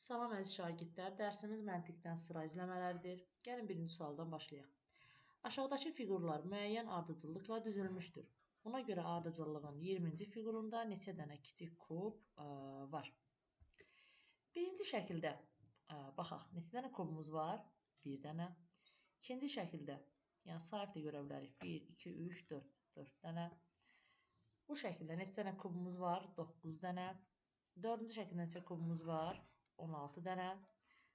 Salam əziz şagirdlər, dərsimiz məntiqdən sıra izləmələridir. Gəlin birinci sualdan başlayaq. Aşağıdakı fiqurlar müəyyən ardıcıllıqla düzülmüşdür. Buna görə ardıcıllığın 20-ci fiqurunda neçə dənə kiçik kub var? Birinci şəkildə baxaq, neçə dənə kubumuz var? 1 dənə. İkinci şəkildə, yəni sayıb da görə bilərik. 1, 2, 3, 4, 4 dənə. Bu şəkildə neçə dənə kubumuz var? 9 dənə. Dördüncü şəkildə neçə kubumuz var? 16 dənə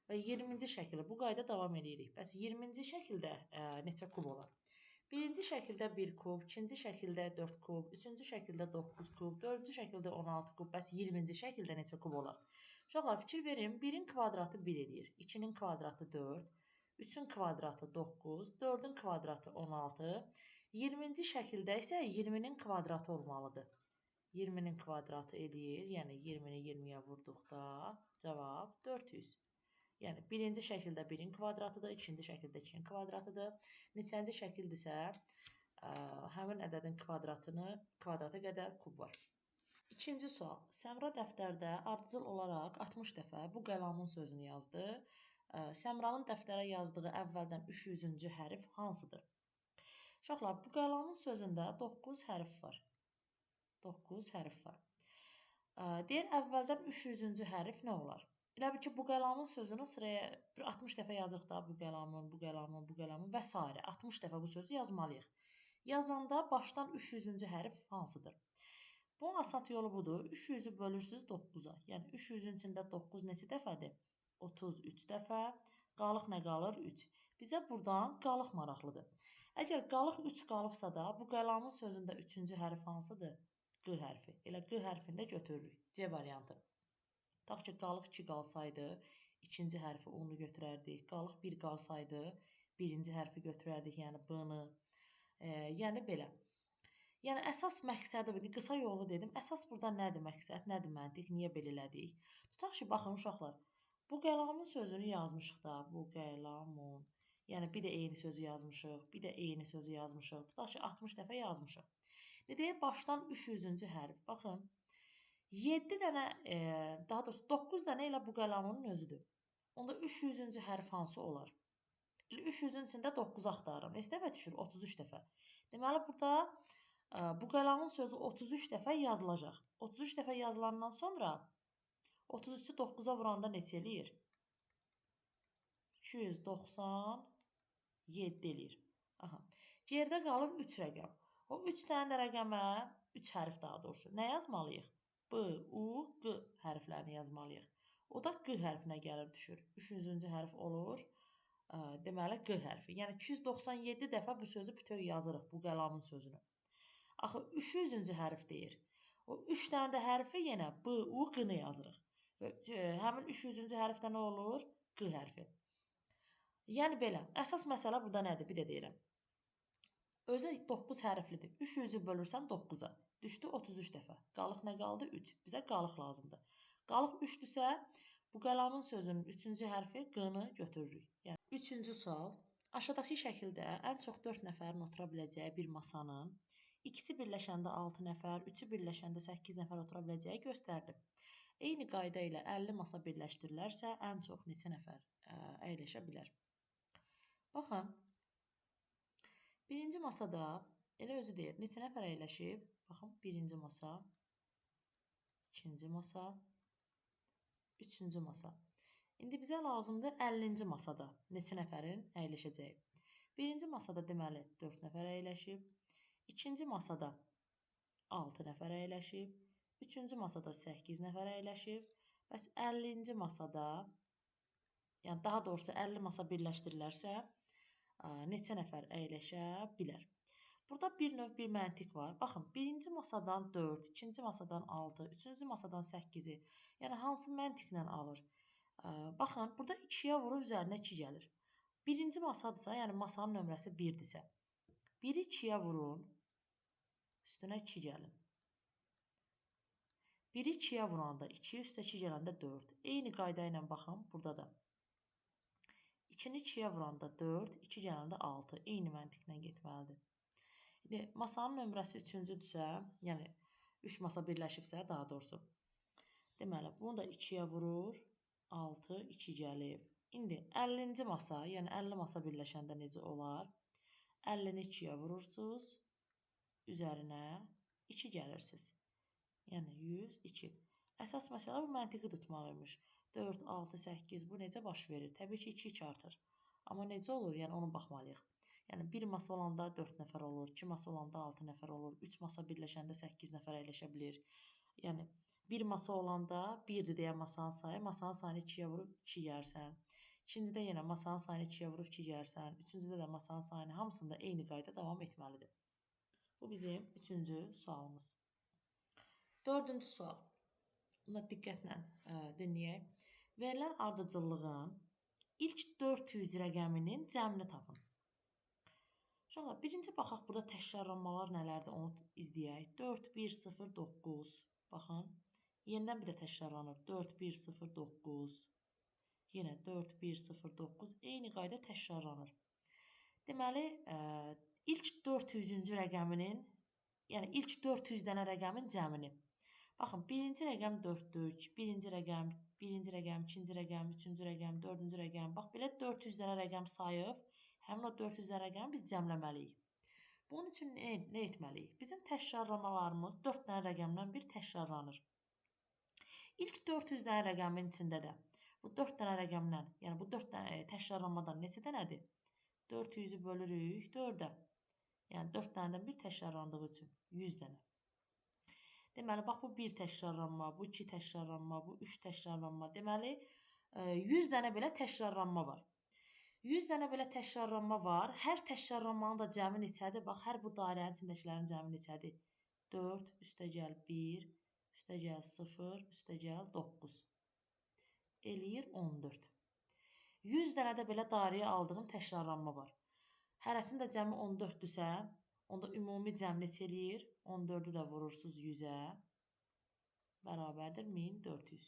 və 20-ci şəkildə bu qayda davam edirik. Bəs 20-ci şəkildə neçə kub olar? Birinci şəkildə 1 kub, ikinci şəkildə 4 kub, üçüncü şəkildə 9 kub, dördüncü şəkildə 16 kub. Bəs 20-ci şəkildə neçə kub olar? Uşaqlar fikir verin, 1-in kvadratı 1 edir, 2-nin kvadratı 4, 3-ün kvadratı 9, 4-ün kvadratı 16, 20-ci şəkildə isə 20-nin kvadratı olmalıdır. 20-nin kvadratı eləyir, yəni 20-ni 20-yə vurduqda cavab 400. Yəni birinci şəkildə 1-in kvadratıdır, ikinci şəkildə 2-nin kvadratıdır. Neçənci şəkildirsə həmin ədədin kvadrata qədər kub var. İkinci sual. Səmra dəftərdə ardıcıl olaraq 60 dəfə bu qəlamın sözünü yazdı. Səmranın dəftərə yazdığı əvvəldən 300-cü hərf hansıdır? Uşaqlar, bu qəlamın sözündə 9 hərf var. 9 hərf var. Deyir, əvvəldən 300-cü hərf nə olar? Elə bil ki, bu qəlamın sözünü sıraya 60 dəfə yazırıq da, bu qəlamın və s. 60 dəfə bu sözü yazmalıyıq. Yazanda başdan 300-cü hərf hansıdır? Bunun asan yolu budur. 300-ü bölürsünüz 9-a. Yəni 300-ün içində 9 neçə dəfədir? 33 dəfə. Qalıq nə qalır? 3. Bizə buradan qalıq maraqlıdır. Əgər qalıq 3 qalıbsa da, bu qəlamın sözündə 3-cü hərf hansıdır? Q hərfi. Elə Q hərfini də götürürük. C variantı. Tutaq ki, qalıq 2 qalsaydı, ikinci hərfi U-nu götürərdik. Qalıq 1 qalsaydı, birinci hərfi götürərdik, yəni B-ni. Yəni belə. Yəni əsas məqsədi, qısa yolu dedim. Əsas burada nədir məqsəd, nədir məntiq, niyə belə elədik? Tutaq ki, baxın uşaqlar, bu qəlamın sözünü yazmışıq da, bu qəlamun. Yəni bir də eyni sözü yazmışıq, bir də eyni sözü yazmışıq. Tutaq ki, 60 dəfə yazmışıq. Deyir, başdan 300-cü hərf. Baxın, 7 dənə, daha doğrusu 9 dənə elə bu qəlamın özüdür. Onda 300-cü hərf hansı olar? 300-ün içində 9 axtarırım. Neçə dəfə düşür? 33 dəfə. Deməli, burada bu qəlamın sözü 33 dəfə yazılacaq. 33 dəfə yazılandan sonra 33-ü 9-a vuranda neçə eləyir? 297 eləyir. Aha. Yerdə qalır 3 rəqəm. O 3 dənə rəqəmə, 3 hərf daha doğrusu, nə yazmalıyıq? B, U, Q hərflərini yazmalıyıq. O da Q hərfinə gəlir düşür. 300-cü hərf olur. Deməli, Q hərfi. Yəni 297 dəfə bu sözü bütöv yazırıq, bu qəlamın sözünü. Axı, 300-cü hərf deyir. O 3 dənə də hərfi yenə B, U, Q-nı yazırıq. Və həmin 300-cü hərfdə nə olur? Q hərfi. Yəni belə, əsas məsələ burada nədir? Bir də deyirəm. Özü 9 hərflidir. 300-ü bölürsən 9-a. Düşdü 33 dəfə. Qalıq nə qaldı? 3. Bizə qalıq lazımdır. Qalıq 3-dürsə, bu qəlamın sözünün 3-cü hərfi Q-nı götürürük. Yəni, 3-cü sual. Aşağıdakı şəkildə ən çox 4 nəfərin otura biləcəyi bir masanın ikisi birləşəndə 6 nəfər, 3-ü birləşəndə 8 nəfər otura biləcəyi göstərilib. Eyni qayda ilə 50 masa birləşdirilərsə, ən çox neçə nəfər əyləşə bilər? Baxın. Birinci masada elə özü deyir. Neçə nəfər əyləşib? Baxın, birinci masa, ikinci masa, üçüncü masa. İndi bizə lazımdır 50-ci masada neçə nəfərin əyləşəcəyi. Birinci masada deməli 4 nəfər əyləşib. İkinci masada 6 nəfər əyləşib. Üçüncü masada 8 nəfər əyləşib. Bəs 50-ci masada, yəni daha doğrusu 50 masa birləşdirilərsə, neçə nəfər əyləşə bilər? Burada bir növ bir məntiq var. Baxın, birinci masadan 4, ikinci masadan 6, üçüncü masadan 8-i, yəni hansı məntiqlə alır? Baxın, burada 2-yə vurur, üzərinə 2 gəlir. Birinci masadırsa, yəni masanın nömrəsi 1-dirsə, 1-i 2-yə vurun, üstünə 2 gəlin. 1-i 2-yə vuranda 2, üstə 2 gələndə 4. Eyni qayda ilə baxın, burada da. 2-ni 2-yə vuranda 4, 2 gələndə 6. Eyni məntiqlə getməlidir. İndi, masanın nömrəsi 3-cüdürsə, yəni 3 masa birləşibsə, daha doğrusu. Deməli, bunu da 2-yə vurur, 6, 2 gəlib. İndi 50-ci masa, yəni 50 masa birləşəndə necə olar? 50-ni 2-yə vurursunuz, üzərinə 2 gəlirsiniz. Yəni 102. Əsas məsələ bu məntiqi tutmaq imiş. 4, 6, 8 bu necə baş verir? Təbii ki 2 artır. Amma necə olur? Yəni ona baxmalıyıq. Yəni 1 masa olanda 4 nəfər olur, 2 masa olanda 6 nəfər olur, 3 masa birləşəndə 8 nəfər əyləşə bilir. Yəni 1 masa olanda 1-dir deyə masanın sayını 2-yə vurub 2 gəlsən. İkincidə yenə masanın sayını 2-yə vurub 2 gəlsən. Üçüncüdə də masanın sayını hamısında eyni qayda davam etməlidir. Bu bizim 3-cü sualımız. 4-cü sual. Buna diqqətlə dinləyək. Verilən ardıcıllığın ilk 400 rəqəminin cəmini tapın. Uşaqlar, birinci baxaq burada təkrarlanmalar nələrdir onu izləyək. 4, 1, 0, 9. Baxın. Yenidən bir də təkrarlanır. 4, 1, 0, 9. Yenə 4, 1, 0, 9. Eyni qayda təkrarlanır. Deməli, ilk 400-cü rəqəminin, yəni ilk 400 dənə rəqəmin cəmini. Baxın, birinci rəqəm 4-dür, birinci rəqəm, ikinci rəqəm, üçüncü rəqəm, dördüncü rəqəm. Bax, belə 400 dənə rəqəm sayıb, həmin o 400 dənə rəqəmi biz cəmləməliyik. Bunun üçün nə etməliyik? Bizim təkrarlamalarımız 4 dənə rəqəmdən bir təkrarlanır. İlk 400 dənə rəqəmin içində də bu 4 dənə rəqəmdən, yəni bu 4 dənə təkrarlanmadan neçə dənədir? 400-ü bölürük 4-ə. Yəni 4 dənədən bir təkrarlandığı üçün 100 dənə. Deməli, bax, bu 1 təkrarlanma, bu 2 təkrarlanma, bu 3 təkrarlanma. Deməli, 100 dənə belə təkrarlanma var. 100 dənə belə təkrarlanma var. Hər təkrarlanmanın da cəmi neçədir? Bax, hər bu dairənin içindəkilərin cəmi neçədir? 4, üstəgəl 1, üstəgəl 0, üstəgəl 9. Eləyir 14. 100 dənə də belə dairəyə aldığım təkrarlanma var. Hərəsində cəmi 14-dürsə, onda ümumi cəm neçə eləyir? 14-ü də vurursunuz 100-ə. Bərabərdir 1400.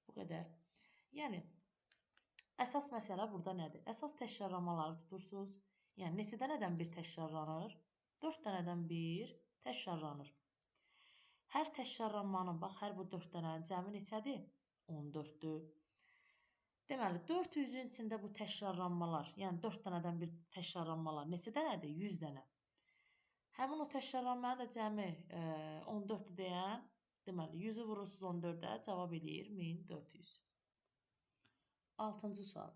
Bu qədər. Yəni, əsas məsələ burada nədir? Əsas təkrarlamaları tutursunuz. Yəni, neçə dənədən bir təkrarlanır? 4 dənədən bir təkrarlanır. Hər təkrarlanmanın, bax, hər bu 4 dənənin cəmi neçədir? 14-dür. Deməli, 400-ün içində bu təkrarlanmalar, yəni 4 dənədən bir təkrarlanmalar neçə dənədir? 100 dənə. Həmin o təkrarlanmanın da cəmi 14-dür deyən, deməli, 100-ü vurursunuz 14-ə, cavab eləyir 1400. 6-cı sual.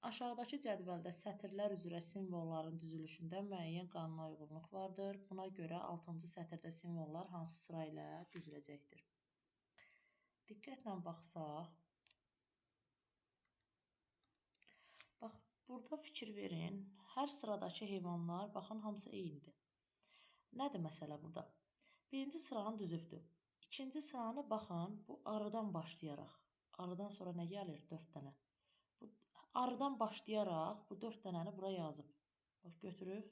Aşağıdakı cədvəldə sətirlər üzrə simvolların düzülüşündə müəyyən qanuna uyğunluq vardır. Buna görə 6-cı sətirdə simvollar hansı sıra ilə düzüləcəkdir? Diqqətlə baxsaq, bax, burada fikir verin. Hər sıradakı heyvanlar, baxın, hamısı eynidir. Nədir məsələ burada? Birinci sıranı düzübdür. İkinci sıranı, baxın, bu arıdan başlayaraq. Arıdan sonra nə gəlir? 4 dənə. Bu arıdan başlayaraq bu 4 dənəni bura yazıb. Bax, götürüb,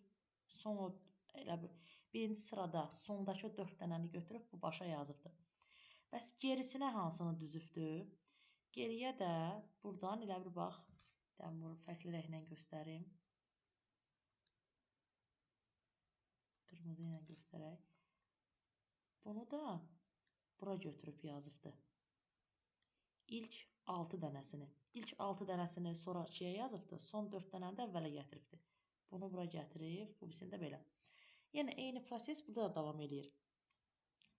birinci sırada sondakı 4 dənəni götürüb bu başa yazıbdır. Bəs gerisinə hansını düzübdür? Geriyə də buradan elə bir bax, bunu fərqli rənglə göstərim. Qırmızı ilə göstərək. Bunu da bura götürüb yazıbdır. İlk 6 dənəsini. İlk 6 dənəsini sonra 2-yə yazıbdır. Son 4 dənəni də əvvələ gətiribdir. Bunu bura gətirib, bu birisini də belə. Yəni, eyni proses burada da davam edir.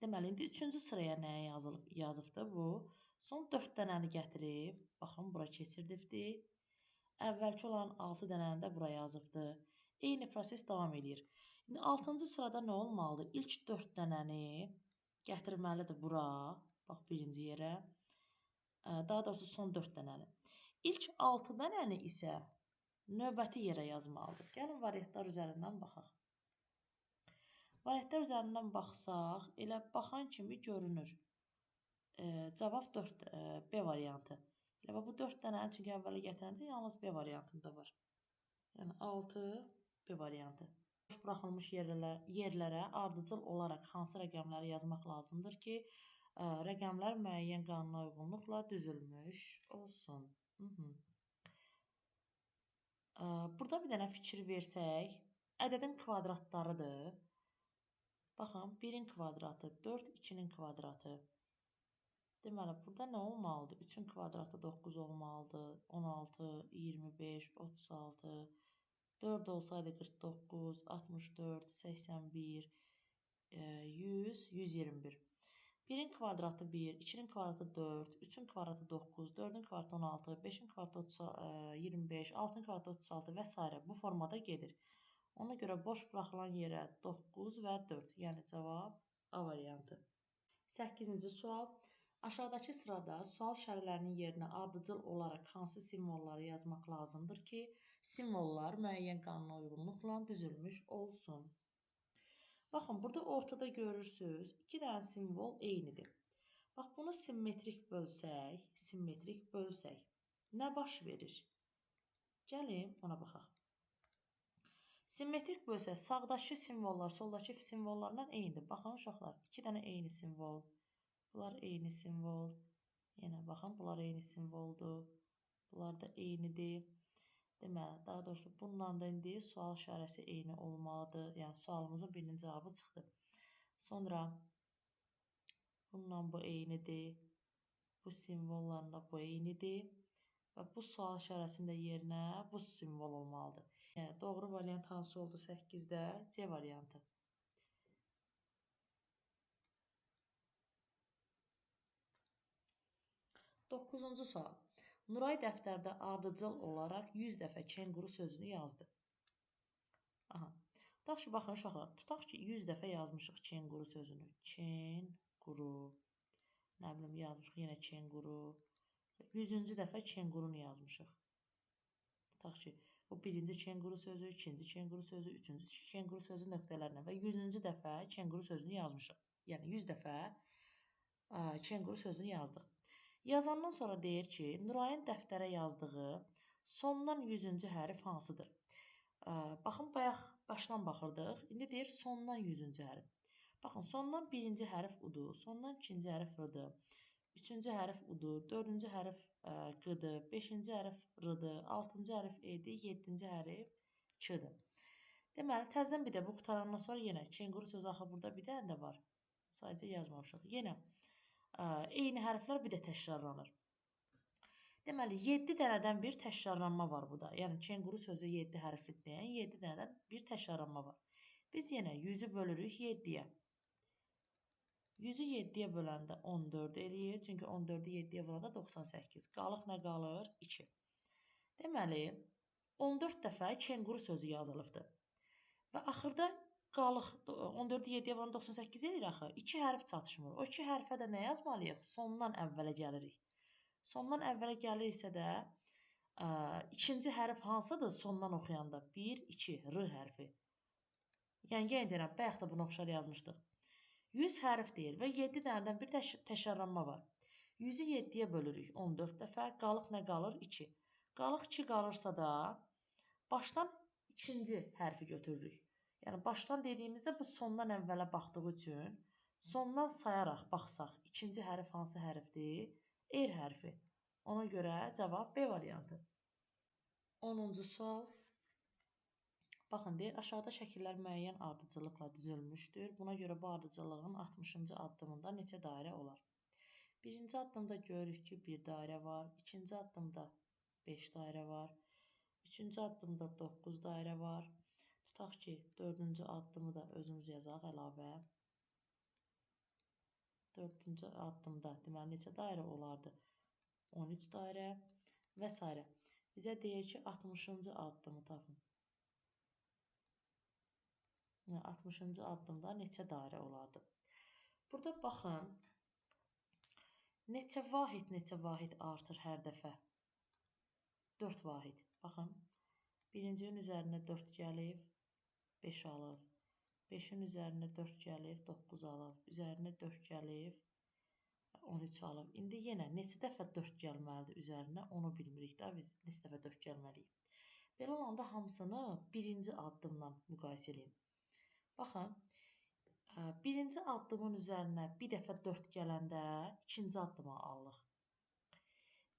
Deməli, indi 3-cü sıraya nəyə yazıbdır bu? Son 4 dənəni gətirib, baxın, bura keçirdibdir. Əvvəlki olan 6 dənəni də bura yazıbdır. Eyni proses davam edir. İndi 6-cı sırada nə olmalıdır? İlk 4 dənəni gətirməlidir bura. Bax, birinci yerə. Daha doğrusu son 4 dənəni. İlk 6 dənəni isə növbəti yerə yazmalıdır. Gəlin, variantlar üzərindən baxaq. Variantlar üzərindən baxsaq, elə baxan kimi görünür. Cavab 4, B variantı. Elə bu 4 dənəni çünki əvvələ gətirəndə yalnız B variantında var. Yəni 6 B variantı. Boş buraxılmış yerlərə ardıcıl olaraq hansı rəqəmləri yazmaq lazımdır ki, rəqəmlər müəyyən qanuna uyğunluqla düzülmüş olsun. Burada bir dənə fikir versək, ədədin kvadratlarıdır. Baxın, 1-in kvadratı, 4, 2-nin kvadratı. Deməli, burada nə olmalıdır? 3-ün kvadratı 9 olmalıdır. 16, 25, 36, 4 olsaydı 49, 64, 81, 100, 121. 1-in kvadratı 1, 2-nin kvadratı 4, 3-ün kvadratı 9, 4-ün kvadratı 16, 5-in kvadratı 25, 6-ın kvadratı 36 və s. bu formada gedir. Ona görə boş buraxılan yerə 9 və 4, yəni cavab A variantı. 8-ci sual. Aşağıdakı sırada sual şərhlərinin yerinə ardıcıl olaraq hansı simvolları yazmaq lazımdır ki, simvollar müəyyən qanuna uyğunluqla düzülmüş olsun? Baxın, burada ortada görürsünüz, 2 dənə simvol eynidir. Bax, bunu simmetrik bölsək, nə baş verir? Gəlin, ona baxaq. Simmetrik bölsək, sağdakı simvollar, soldakı simvollarla eynidir. Baxın, uşaqlar, 2 dənə eyni simvol. Bunlar eyni simvol. Yenə baxın, bunlar eyni simvoldur. Bunlar da eynidir. Deməli, daha doğrusu bununla da indi sual işarəsi eyni olmalıdır. Yəni, sualımızın birinin cavabı çıxdı. Sonra bununla bu eynidir. Bu simvollarla bu eynidir. Və bu sual işarəsində yerinə bu simvol olmalıdır. Yəni, doğru variant hansı oldu 8-də? C variantı. 9-cu sual. Nuray dəftərdə ardıcıl olaraq 100 dəfə kenguru sözünü yazdı. Aha. Tutaq ki, baxın uşaqlar, tutaq ki 100 dəfə yazmışıq kenguru sözünü. Kenguru. Nə bilim, yazmışıq yenə kenguru. 100-cü dəfə kengurunu yazmışıq. Tutaq ki, bu birinci kenguru sözü, ikinci kenguru sözü, üçüncü kenguru sözü nöqtələrlə və 100-cü dəfə kenguru sözünü yazmışıq. Yəni 100 dəfə kenguru sözünü yazdıq. Yazandan sonra deyir ki, Nurayın dəftərə yazdığı sondan 100-cü hərf hansıdır? Baxın, bayaq başdan baxırdıq. İndi deyir sondan 100-cü hərf. Baxın, sondan birinci hərf udur, sondan ikinci hərf rıdır. Üçüncü hərf udur, dördüncü hərf qıdır, beşinci hərf rıdır, altıncı hərf edi, yeddinci hərf çıdır. Deməli, təzdən bir də bu qutarandan sonra yenə kenguru sözü axı burada bir dənə də var. Sadəcə yazmamışıq. Yenə eyni hərflər bir də təkrarlanır. Deməli, 7 dənədən bir təkrarlanma var burada. Yəni, kenguru sözü 7 hərfli deyən 7 dənədən bir təkrarlanma var. Biz yenə 100-ü bölürük 7-yə. 100-ü 7-yə böləndə 14 eləyir. Çünki 14-ü 7-yə vuranda 98. Qalıq nə qalır? 2. Deməli, 14 dəfə kenguru sözü yazılıbdır. Və axırda qalıq 14-ü 7-yə vuranda 98 eləyir axı. 2 hərf çatışmır. O 2 hərfə də nə yazmalıyıq? Sondan əvvələ gəlirik. Sondan əvvələ gəliriksə də ikinci hərf hansıdır sondan oxuyanda? 1, 2, R hərfi. Yəni, yenə deyirəm, bayaq da bunu oxşar yazmışdıq. 100 hərf deyir və 7 dənədən bir təkrarlanma var. 100-ü 7-yə bölürük 14 dəfə. Qalıq nə qalır? 2. Qalıq 2 qalırsa da başdan ikinci hərfi götürürük. Yəni, başdan dediyimizdə bu sondan əvvələ baxdığı üçün sondan sayaraq baxsaq, ikinci hərf hansı hərfdir? R hərfi. Ona görə cavab B variantı. 10-cu sual. Baxın, deyir, aşağıda şəkillər müəyyən ardıcıllıqla düzülmüşdür. Buna görə bu ardıcıllığın 60-cı addımında neçə dairə olar? Birinci addımda görürük ki, bir dairə var. İkinci addımda 5 dairə var. Üçüncü addımda 9 dairə var. Tutaq ki, dördüncü addımı da özümüz yazaq əlavə. Dördüncü addımda deməli neçə dairə olardı? 13 dairə və s. Bizə deyir ki, 60-cı addımı tapın. 60-cı addımda neçə dairə olardı? Burada baxın, neçə vahid artır hər dəfə? 4 vahid. Baxın, birincinin üzərinə 4 gəlib, 5 alır. 5-in üzərinə 4 gəlib, 9 alır. Üzərinə 4 gəlib, 13 alır. İndi yenə neçə dəfə 4 gəlməlidir üzərinə? Onu bilmirik də biz neçə dəfə 4 gəlməliyik. Belə olanda hamısını birinci addımla müqayisə edin. Baxın, birinci addımın üzərinə bir dəfə 4 gələndə ikinci addıma alırıq.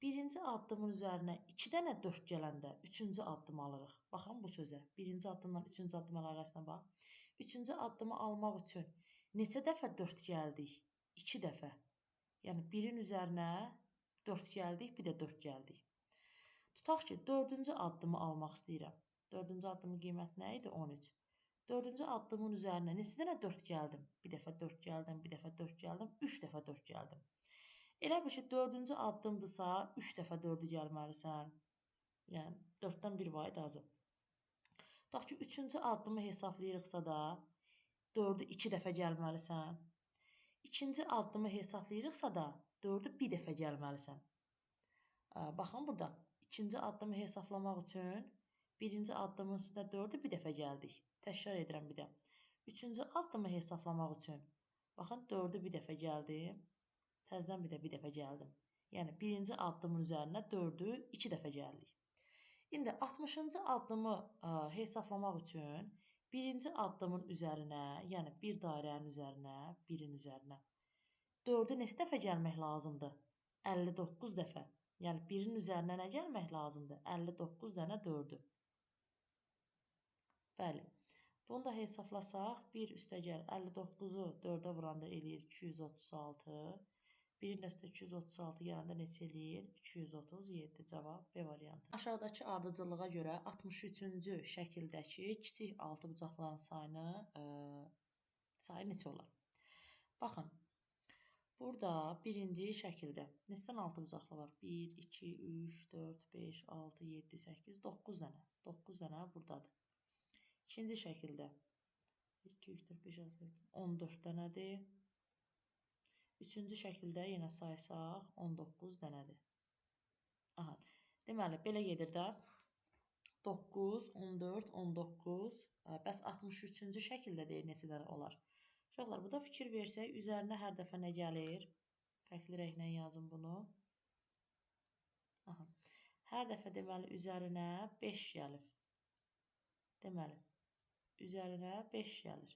Birinci addımın üzərinə 2 dənə 4 gələndə üçüncü addım alırıq. Baxın bu sözə. Birinci addımdan üçüncü addım əlaqəsinə bax. Üçüncü addımı almaq üçün neçə dəfə 4 gəldik? 2 dəfə. Yəni 1-in üzərinə 4 gəldik, bir də 4 gəldik. Tutaq ki, 4-cü addımı almaq istəyirəm. 4-cü addımın qiyməti nə idi? 13. 4-cü addımın üzərinə neçə dənə 4 gəldim? Bir dəfə 4 gəldim, bir dəfə 4 gəldim, 3 dəfə 4 gəldim. Elə bir ki, 4-cü addımdırsa, 3 dəfə 4-ü gəlməlisən. Yəni 4-dən 1 var idi azı. Tutaq ki, 3-cü addımı hesablayırıqsa da 4-ü 2 dəfə gəlməlisən. İkinci addımı hesablayırıqsa da 4-ü bir dəfə gəlməlisən. Baxın burada ikinci addımı hesablamaq üçün birinci addımın üstündə 4-ü bir dəfə gəldik. Təkrar edirəm bir də. Üçüncü addımı hesablamaq üçün baxın 4-ü bir dəfə gəldim. Təzədən bir dəfə gəldim. Yəni birinci addımın üzərinə 4-ü 2 dəfə gəldik. İndi 60-cı addımı hesablamaq üçün birinci addımın üzərinə, yəni bir dairənin üzərinə, birin üzərinə 4-ü neçə dəfə gəlmək lazımdır? 59 dəfə. Yəni 1-in üzərinə nə gəlmək lazımdır? 59 dənə 4-ü. Bəli. Bunu da hesablasaq, 1 üstəgəl 59-u 4-ə vuranda eləyir 236. 1-in də üstə 236 gələndə neçə eləyir? 237. Cavab B variantı. Aşağıdakı ardıcıllığa görə 63-cü şəkildəki kiçik altı bucaqların sayı neçə olar? Baxın. Burada birinci şəkildə neçədən altı bucaqlı var? 1, 2, 3, 4, 5, 6, 7, 8, 9 dənə. 9 dənə buradadır. İkinci şəkildə 1, 2, 3, 4, 5, 6, 7, 14 dənədir. Üçüncü şəkildə yenə saysaq 19 dənədir. Aha. Deməli, belə gedir də. 9, 14, 19. Bəs 63-cü şəkildə deyir neçə dənə olar? Uşaqlar, burada fikir versək, üzərinə hər dəfə nə gəlir? Fərqli rənglə yazın bunu. Aha. Hər dəfə deməli üzərinə 5 gəlir. Deməli, üzərinə 5 gəlir.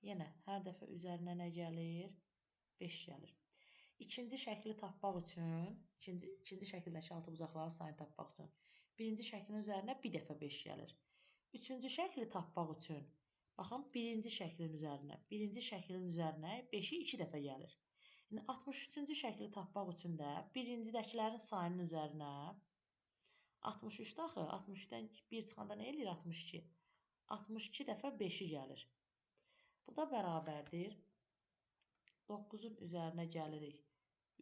Yenə hər dəfə üzərinə nə gəlir? 5 gəlir. İkinci şəkli tapmaq üçün, ikinci şəkildəki altı bucaqların sayını tapmaq üçün birinci şəklin üzərinə bir dəfə 5 gəlir. Üçüncü şəkli tapmaq üçün baxın, birinci şəklin üzərinə 5-i 2 dəfə gəlir. Yəni 63-cü şəkli tapmaq üçün də birincidəkilərin sayının üzərinə 63-də axı 63-dən 1 çıxanda nə eləyir? 62. 62 dəfə 5-i gəlir. Bu da bərabərdir. 9-un üzərinə gəlirik.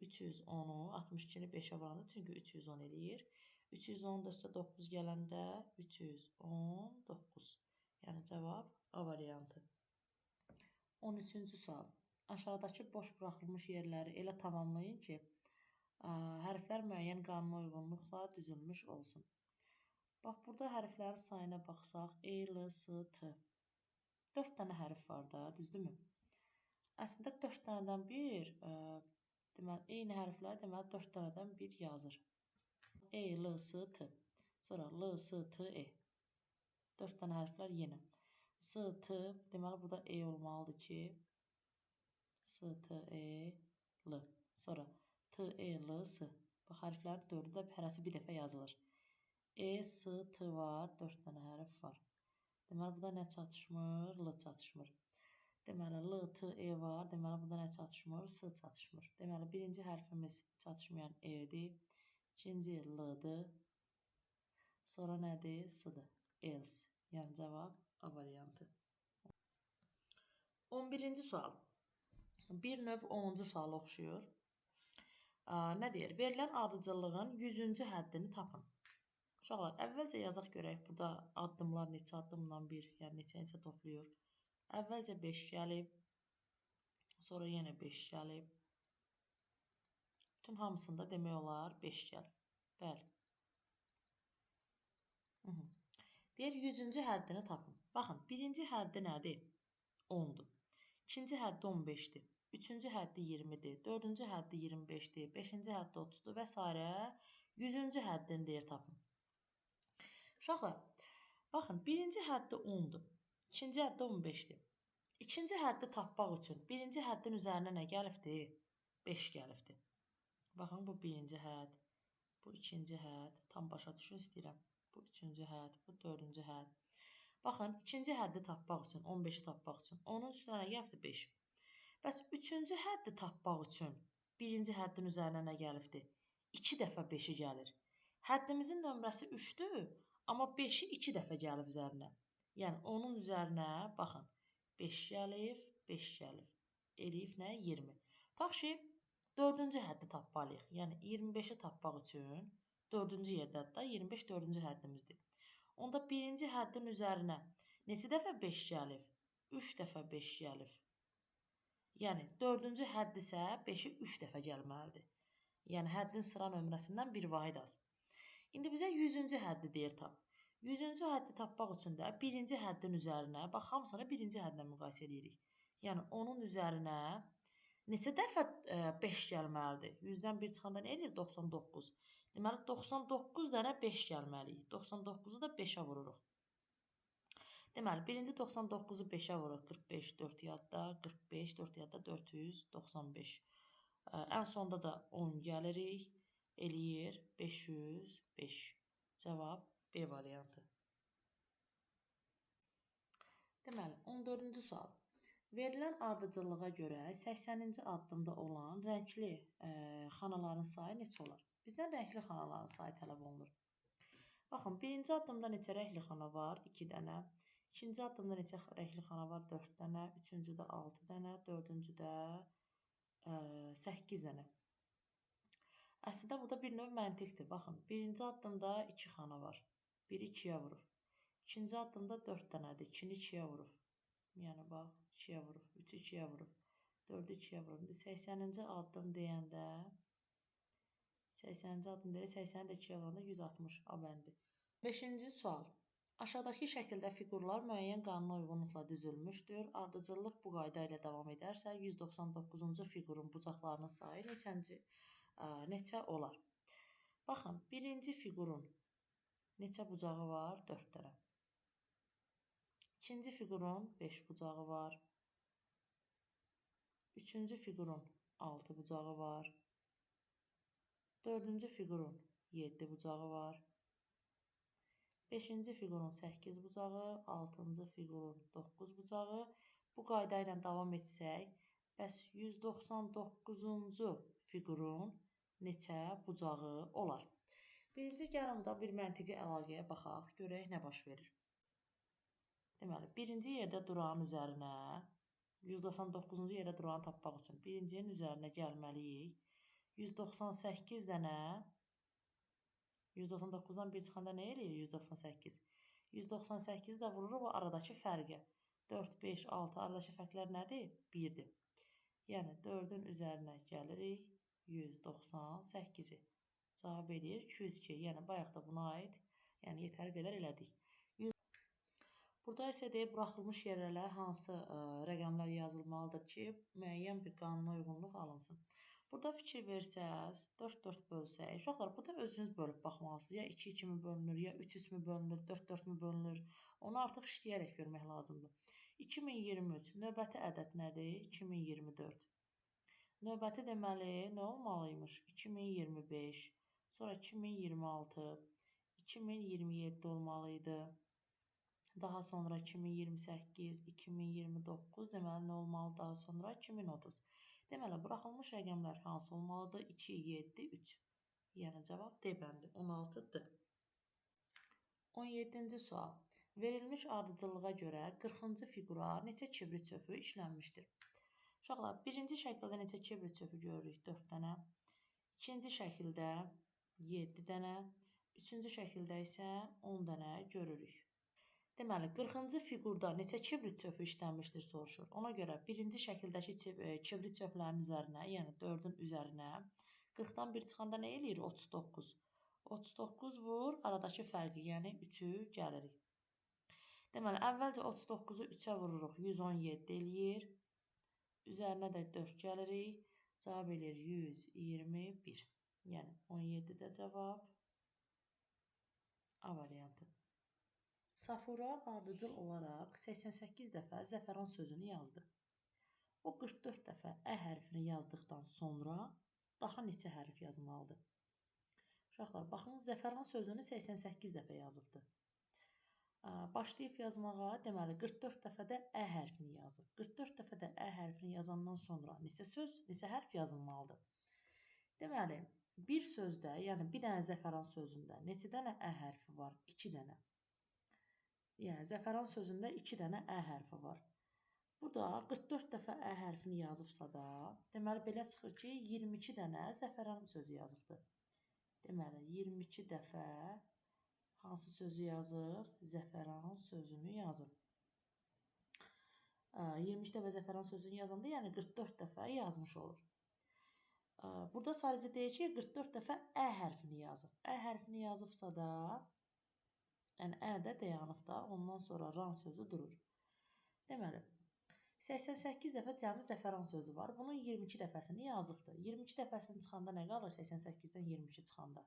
310-u 62-ni 5-ə vuranda çünki 310 eləyir. 310 da üstə 9 gələndə 319. Yəni cavab A variantı. 13-cü sual. Aşağıdakı boş buraxılmış yerləri elə tamamlayın ki, hərflər müəyyən qanuna uyğunluqla düzülmüş olsun. Bax, burada hərflərin sayına baxsaq, E, L, S, T. 4 dənə hərf var da, düzdürmü? Əslində 4 dənədən bir, deməli, eyni hərflər, deməli 4 dənədən bir yazır. E, L, S, T. Sonra L, S, T, E. 4 dənə hərflər yenə. S, T, deməli burada E olmalıdır ki, S, T, E, L. Sonra T, E, L, S. Bax, hərflərin 4-ü də hərəsi bir dəfə yazılır. E, S, T var, 4 dənə hərf var. Deməli, burada nə çatışmır? L çatışmır. Deməli, L, T, E var. Deməli, burada nə çatışmır? S çatışmır. Deməli, birinci hərfimiz çatışmayan E-dir. İkinci L-dır. Sonra nədir? S-dır. Else. Yəni cavab A variantı. 11-ci sual. Bir növ 10-cu suala oxşuyur. Nə deyir? Verilən ardıcıllığın 100-cü həddini tapın. Uşaqlar, əvvəlcə yazaq görək. Burada addımlar neçə addımla bir, yəni neçə toplayır. Əvvəlcə 5 gəlib. Sonra yenə 5 gəlib. Bütün hamısında demək olar 5 gəlib. Bəli. Deyir, 100-cü həddini tapın. Baxın, birinci həddi nədir? 10-dur. İkinci həddi 15-dir. Üçüncü həddi 20-dir. Dördüncü həddi 25-dir. Beşinci həddi 30-dur və s. 100-cü həddini deyir tapın. Uşaqlar, baxın, birinci həddi 10-dur. İkinci həddi 15-dir. İkinci həddi tapmaq üçün birinci həddin üzərinə nə gəlibdir? 5 gəlibdir. Baxın, bu birinci hədd, bu ikinci hədd. Tam başa düşün istəyirəm. Bu üçüncü hədd, bu dördüncü hədd. Baxın, ikinci həddi tapmaq üçün, 15-i tapmaq üçün, onun üstünə nə gəlibdir? 5. Bəs üçüncü həddi tapmaq üçün birinci həddin üzərinə nə gəlibdir? 2 dəfə 5-i gəlir. Həddimizin nömrəsi 3-dür, amma 5-i 2 dəfə gəlib üzərinə. Yəni onun üzərinə baxın. 5 gəlib, 5 gəlib. Eləyib nə? 20. Tutaq ki, 4-cü həddi tapmalıyıq. Yəni 25-i tapmaq üçün 4-cü yerdədir da, 25 4-cü həddimizdir. Onda birinci həddin üzərinə neçə dəfə 5 gəlib? 3 dəfə 5 gəlib. Yəni 4-cü hədd isə 5-i 3 dəfə gəlməlidir. Yəni həddin sıra nömrəsindən bir vahid az. İndi bizə 100-cü həddi deyir tap. 100-cü həddi tapmaq üçün də birinci həddin üzərinə, bax hamısını birinci həddlə müqayisə edirik. Yəni onun üzərinə neçə dəfə 5 gəlməlidir? 100-dən 1 çıxanda nə edir? 99. Deməli 99 dənə 5 gəlməliyik. 99-u da 5-ə vururuq. Deməli, birinci 99-u 5-ə vuruq, 45, 4 yadda, 45, 4 yadda, 495. Ən sonda da 10 gəlirik, eləyir 505. Cavab B variantı. Deməli, 14-cü sual. Verilən ardıcıllığa görə 80-ci addımda olan rəngli xanaların sayı neçə olar? Bizdən rəngli xanaların sayı tələb olunur. Baxın, birinci addımda neçə rəngli xana var? 2 dənə. İkinci addımda neçə rəngli xana var? 4 dənə. Üçüncüdə 6 dənə. Dördüncüdə 8 dənə. Əslində, bu da bir növ məntiqdir. Baxın, birinci addımda 2 xana var. 1-i 2-yə vurur. İkinci addımda 4 dənədir. 2-ni 2-yə vurur. Yəni, bax, 2-yə vurur. 3-ü 2-yə vurur. 4-ü 2-yə vurur. İndi 80-ci addım deyəndə 80-ci addım deyəndə 80-i də 2-yə vuranda 160 A bəndi. 5-ci sual. Aşağıdakı şəkildə fiqurlar müəyyən qanuna uyğunluqla düzülmüşdür. Ardıcıllıq bu qayda ilə davam edərsə, 199-cu fiqurun bucaqlarının sayı neçə olar? Baxın, birinci fiqurun neçə bucağı var? 4 dənə. İkinci fiqurun 5 bucağı var. Üçüncü fiqurun 6 bucağı var. Dördüncü fiqurun 7 bucağı var. 5-ci fiqurun 8 bucağı, 6-cı fiqurun 9 bucağı. Bu qayda ilə davam etsək, bəs 199-cu fiqurun neçə bucağı olar? Birinci gəlin burada bir məntiqi əlaqəyə baxaq, görək nə baş verir. Deməli, birinci yerdə duran üzərinə, 199-cu yerdə duranı tapmaq üçün birincinin üzərinə gəlməliyik. 198 dənə 199-dan 1 çıxanda nə eləyir? 198. 198 də vururuq o aradakı fərqə. 4, 5, 6 aradakı fərqlər nədir? 1-dir. Yəni 4-ün üzərinə gəlirik 198-i. Cavab eləyir 202. Yəni bayaq da buna aid, yəni yetəri qədər elədik. Burada isə deyib buraxılmış yerlərə hansı rəqəmlər yazılmalıdır ki, müəyyən bir qanuna uyğunluq alınsın. Burada fikir versəz, 4-4 bölsək, uşaqlar, burada özünüz bölüb baxmalısınız. Ya 2-2 mi bölünür, ya 3-3 mü bölünür, 4-4 mü bölünür. Onu artıq işləyərək görmək lazımdır. 2023, növbəti ədəd nədir? 2024. Növbəti deməli, nə olmalıymış? 2025, sonra 2026, 2027 olmalıydı. Daha sonra 2028, 2029, deməli nə olmalı? Daha sonra 2030. Deməli, buraxılmış rəqəmlər hansı olmalıdır? 2, 7, 3. Yəni, cavab D bəndi, 16-dır. 17-ci sual. Verilmiş ardıcıllığa görə 40-cı fiqura neçə kibrit çöpü işlənmişdir? Uşaqlar, birinci şəkildə neçə kibrit çöpü görürük? 4 dənə. İkinci şəkildə 7 dənə. Üçüncü şəkildə isə 10 dənə görürük. Deməli, 40-cı fiqurda neçə kibrit çöpü işlənmişdir soruşur. Ona görə birinci şəkildəki kibrit çöplərinin üzərinə, yəni 4-ün üzərinə 40-dan 1 çıxanda nə eləyir? 39. 39 vur, aradakı fərqi, yəni 3-ü gəlirik. Deməli, əvvəlcə 39-u 3-ə vururuq, 117 eləyir. Üzərinə də 4 gəlirik. Cavab eləyir 121. Yəni 17 də cavab A variantı. Safura ardıcıl olaraq 88 dəfə zəfəran sözünü yazdı. O 44 dəfə ə hərfini yazdıqdan sonra daha neçə hərf yazmalıdır? Uşaqlar, baxın, zəfəran sözünü 88 dəfə yazıbdır. Başlayıb yazmağa, deməli 44 dəfə də ə hərfini yazıb. 44 dəfə də ə hərfini yazandan sonra neçə hərf yazılmalıdır? Deməli, bir sözdə, yəni bir dənə zəfəran sözündə neçə dənə ə hərfi var? 2 dənə. Yəni zəfəran sözündə 2 dənə ə hərfi var. Burada 44 dəfə ə hərfini yazıbsa da, deməli belə çıxır ki, 22 dənə zəfəran sözü yazıbdır. Deməli, 22 dəfə hansı sözü yazıb? Zəfəran sözünü yazıb. 22 dəfə zəfəran sözünü yazanda, yəni 44 dəfə yazmış olur. Burada sadəcə deyir ki, 44 dəfə ə hərfini yazıb. Ə hərfini yazıbsa da, yəni ə də dayanıb da, ondan sonra ran sözü durur. Deməli, 88 dəfə cəmi zəfəran sözü var. Bunun 22 dəfəsini yazıbdır. 22 dəfəsini çıxanda nə qalır? 88-dən 22 çıxanda.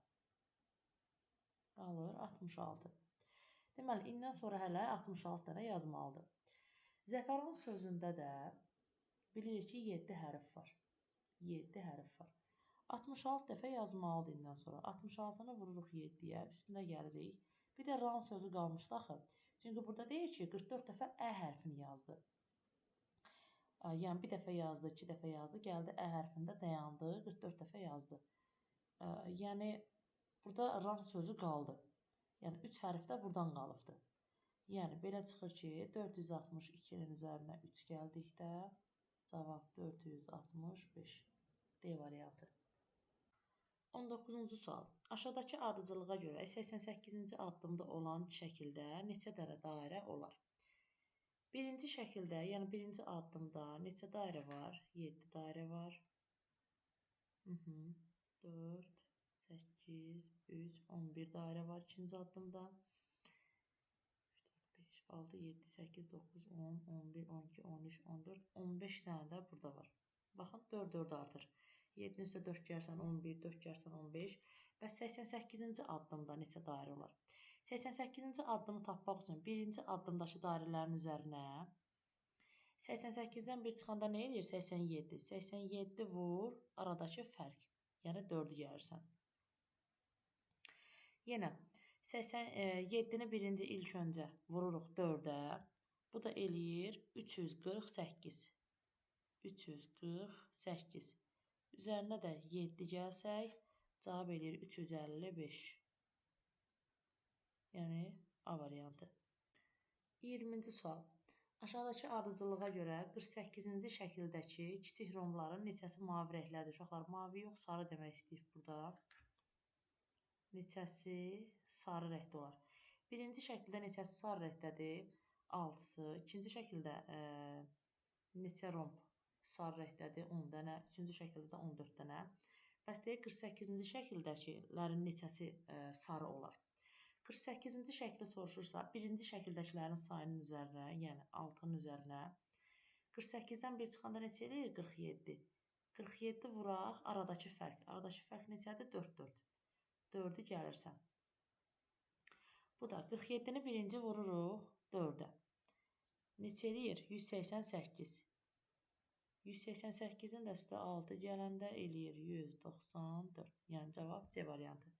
Qalır 66. Deməli, indən sonra hələ 66 dənə yazmalıdır. Zəfəran sözündə də bilirik ki, 7 hərf var. 7 hərf var. 66 dəfə yazmalıdır indən sonra. 66-nı vururuq 7-yə, üstünə gəlirik. Bir də ran sözü qalmışdı axı. Çünki burada deyir ki, 44 dəfə ə hərfini yazdı. Yəni bir dəfə yazdı, 2 dəfə yazdı, gəldi ə hərfində dayandı, 44 dəfə yazdı. Yəni burada ran sözü qaldı. Yəni 3 hərf də buradan qalıbdı. Yəni belə çıxır ki, 462-nin üzərinə 3 gəldikdə cavab 465. D variantı. 19-cu sual. Aşağıdakı ardıcıllığa görə 88-ci addımda olan şəkildə neçə dənə dairə olar? Birinci şəkildə, yəni birinci addımda neçə dairə var? 7 dairə var. 4, 8, 3, 11 dairə var ikinci addımda. 5, 6, 7, 8, 9, 10, 11, 12, 13, 14, 15 dənə də burada var. Baxın, 4 artır. 7-nin üstə 4 gəlsən 11, 4 gəlsən 15. Bəs 88-ci addımda neçə dairə olar? 88-ci addımı tapmaq üçün birinci addımdakı dairələrin üzərinə 88-dən 1 çıxanda nə edir? 87. 87 vur, aradakı fərq. Yəni 4-ü gəlirsən. Yenə 7-ni birinci ilk öncə vururuq 4-ə. Bu da eləyir 348. 348. Üzərinə də 7 gəlsək, cavab eləyir 355. Yəni A variantı. 20-ci sual. Aşağıdakı ardıcıllığa görə 48-ci şəkildəki kiçik romların neçəsi mavi rənglədir? Uşaqlar, mavi yox, sarı demək istəyib burada. Neçəsi sarı rəngdə olar? Birinci şəkildə neçəsi sarı rəngdədir? 6-sı. İkinci şəkildə neçə romb sarı rəngdədir? 10 dənə. Üçüncü şəkildə də 14 dənə. Bəs deyir 48-ci şəkildəkilərin neçəsi sarı olar? 48-ci şəkli soruşursa, birinci şəkildəkilərin sayının üzərinə, yəni 6-nın üzərinə 48-dən 1 çıxanda neçə eləyir? 47. 47 vuraq, aradakı fərq. Aradakı fərq neçədir? 4. 4-ü gəlirsən. Bu da 47-ni birinci vururuq 4-ə. Neçə eləyir? 188. 188-in də üstə 6 gələndə eləyir 194. Yəni cavab C variantı.